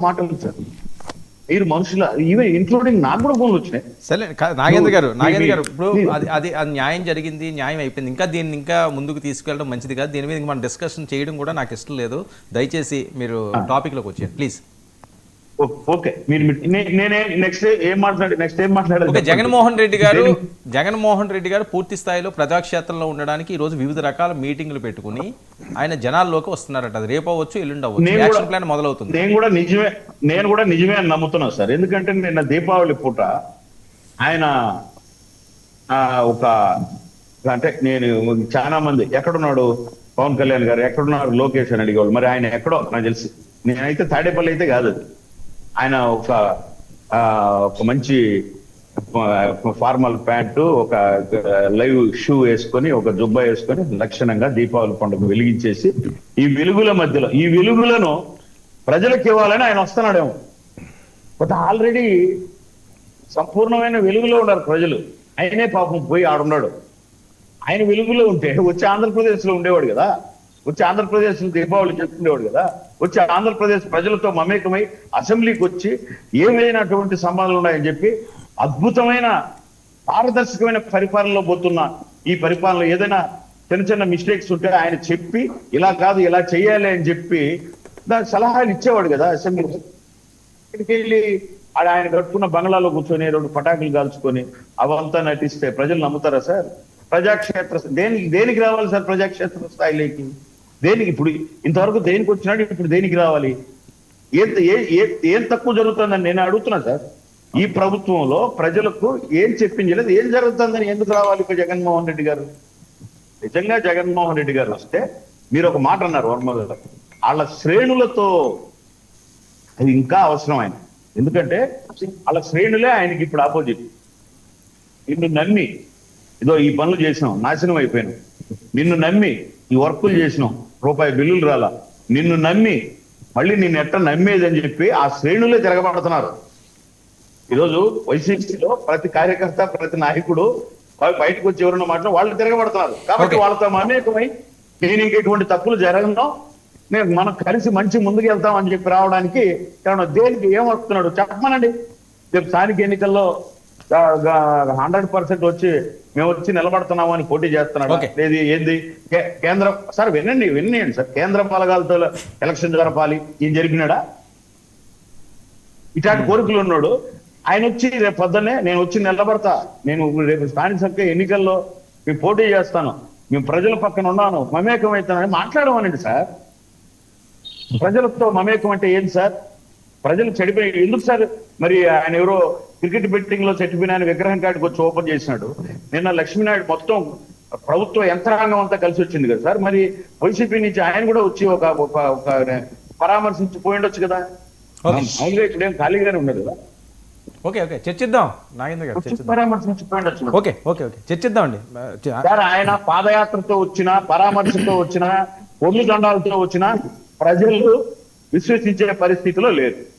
మాటలు సార్. మీరు మనుషుల ఈవెన్ ఇంక్లూడింగ్ నాకు కూడా ఫోన్లు వచ్చినాయి. సరే నాగేంద్ర గారు ఇప్పుడు అది న్యాయం జరిగింది, న్యాయం అయిపోయింది. ఇంకా దీన్ని ఇంకా ముందుకు తీసుకెళ్ళడం మంచిది కాదు. దీని మీద మనం డిస్కషన్ చేయడం కూడా నాకు ఇష్టం లేదు. దయచేసి మీరు టాపిక్లోకి వచ్చేయండి ప్లీజ్. ఓకే, మీరు నేనే నెక్స్ట్ ఏం మాట్లాడాలి? జగన్మోహన్ రెడ్డి గారు పూర్తి స్థాయిలో ప్రజాక్షేత్రంలో ఉండడానికి ఈ రోజు వివిధ రకాల మీటింగ్లు పెట్టుకుని ఆయన జనాల్లోకి వస్తున్నారట. అది రేపు అవ్వచ్చు, ఎల్లుండి అవ్వచ్చు, యాక్షన్ ప్లాన్ మొదలవుతుంది. నేను కూడా నిజమే అని నమ్ముతున్నాను సార్. ఎందుకంటే నిన్న దీపావళి పూట ఆయన ఒక అంటే నేను చాలా మంది ఎక్కడున్నాడు పవన్ కళ్యాణ్ గారు, ఎక్కడున్నారు లోకేష్ అని అడిగేవాళ్ళు. మరి ఆయన ఎక్కడో నాకు తెలిసి, నేనైతే తాడేపల్లి అయితే కాదు. ఆయన ఒక మంచి ఫార్మల్ ప్యాంటు, ఒక లైవ్ షూ వేసుకొని, ఒక జుబ్బా వేసుకొని లక్షణంగా దీపావళి పండుగ వెలిగించేసి ఈ వెలుగుల మధ్యలో ఈ వెలుగులను ప్రజలకు ఇవ్వాలని ఆయన వస్తున్నాడేమో. బట్ ఆల్రెడీ సంపూర్ణమైన వెలుగులో ఉన్నారు ప్రజలు. ఆయనే పాపం పోయి ఆడున్నాడు. ఆయన వెలుగులో ఉంటే వచ్చి ఆంధ్రప్రదేశ్ లో ఉండేవాడు కదా, వచ్చి ఆంధ్రప్రదేశ్ దీపావళి చేసుకునేవాడు కదా, వచ్చి ఆంధ్రప్రదేశ్ ప్రజలతో మమేకమై అసెంబ్లీకి వచ్చి ఏమైనటువంటి సంబంధాలు ఉన్నాయని చెప్పి అద్భుతమైన పారదర్శకమైన పరిపాలనలో పోతున్న ఈ పరిపాలనలో ఏదైనా చిన్న చిన్న మిస్టేక్స్ ఉంటే ఆయన చెప్పి ఇలా కాదు ఇలా చేయాలి అని చెప్పి దాని సలహాలు ఇచ్చేవాడు కదా అసెంబ్లీలో. ఇక్కడికి వెళ్ళి ఆయన కట్టుకున్న బంగ్లాలో కూర్చొని 2 పటాకులు కాల్చుకొని అవంతా నటిస్తే ప్రజలు నమ్ముతారా సార్? ప్రజాక్షేత్ర దేనికి రావాలి సార్? ప్రజాక్షేత్ర స్థాయిలోకి దేనికి? ఇప్పుడు ఇంతవరకు దేనికి వచ్చినాడు, ఇప్పుడు దేనికి రావాలి? ఏం తక్కువ జరుగుతుందని నేను అడుగుతున్నా సార్. ఈ ప్రభుత్వంలో ప్రజలకు ఏం చెప్పింది లేదు, ఏం జరుగుతుందని ఎందుకు రావాలి ఇప్పుడు జగన్మోహన్ రెడ్డి గారు? నిజంగా జగన్మోహన్ రెడ్డి గారు వస్తే మీరు ఒక మాట అన్నారు వర్మ గారు, వాళ్ళ శ్రేణులతో అది ఇంకా అవసరం ఆయన. ఎందుకంటే వాళ్ళ శ్రేణులే ఆయనకి ఇప్పుడు ఆపోజిట్. నిన్ను నమ్మి ఇదో ఈ పనులు చేసినాం, నాశనం అయిపోయినాం. నిన్ను నమ్మి ఈ వర్కులు చేసినాం, రూపాయి బిల్లులు రాలా. నిన్ను నమ్మి మళ్ళీ నిన్ను ఎట్ట నమ్మేది అని చెప్పి ఆ శ్రేణులే తిరగబడుతున్నారు. ఈరోజు వైసీపీలో ప్రతి కార్యకర్త, ప్రతి నాయకుడు బయటకు వచ్చి ఎవరన్నా మాట్లాడు వాళ్ళు తిరగబడుతున్నారు. కాబట్టి వాళ్ళతో మమేకమై నేను ఇంకెటువంటి తప్పులు జరగను, మనం కలిసి మంచి ముందుకు వెళ్తాం అని చెప్పి రావడానికి దేనికి ఏం వస్తున్నాడు చెప్పమనండి. రేపు స్థానిక ఎన్నికల్లో 100% వచ్చి మేము వచ్చి నిలబడుతున్నాము అని పోటీ చేస్తున్నాడు. లేదు ఏంది కేంద్రం సార్ వినండి సార్, కేంద్ర బలగాలతో ఎలక్షన్ జరపాలి, ఈయన జరిపినాడా? ఇట్లాంటి కోరికలు ఉన్నాడు. ఆయన వచ్చి రేపు పొద్దున్నే నేను వచ్చి నిలబడతా, నేను రేపు స్థానిక సంస్థ ఎన్నికల్లో మేము పోటీ చేస్తాను, మేము ప్రజల పక్కన ఉన్నాను, మమేకం అవుతానని మాట్లాడమనండి సార్. ప్రజలతో మమేకం అంటే ఏంటి సార్? ప్రజలు చెడిపోయి ఎందుకు సార్? మరి ఆయన ఎవరో క్రికెట్ బెట్టింగ్ లో చెడిపోయిన ఆయన విగ్రహం కాడికి వచ్చి ఓపెన్ చేసినాడు. నిన్న లక్ష్మీనాయుడు మొత్తం ప్రభుత్వ యంత్రాంగం అంతా కలిసి వచ్చింది కదా సార్. మరి వైసీపీ నుంచి ఆయన కూడా వచ్చి ఒక పరామర్శించి పోయిండొచ్చు కదా. మామూలుగా ఇప్పుడేం ఖాళీగానే ఉండదు కదా. ఓకే చర్చిద్దాం నాగేంద్ర గారు, పరామర్శించి పోయిండొచ్చు. ఓకే చర్చిద్దాం అండి సార్. ఆయన పాదయాత్రతో వచ్చినా, పరామర్శతో వచ్చినా, పొర్లు దండాలతో వచ్చినా ప్రజలు విశ్వసించే పరిస్థితిలో లేరు.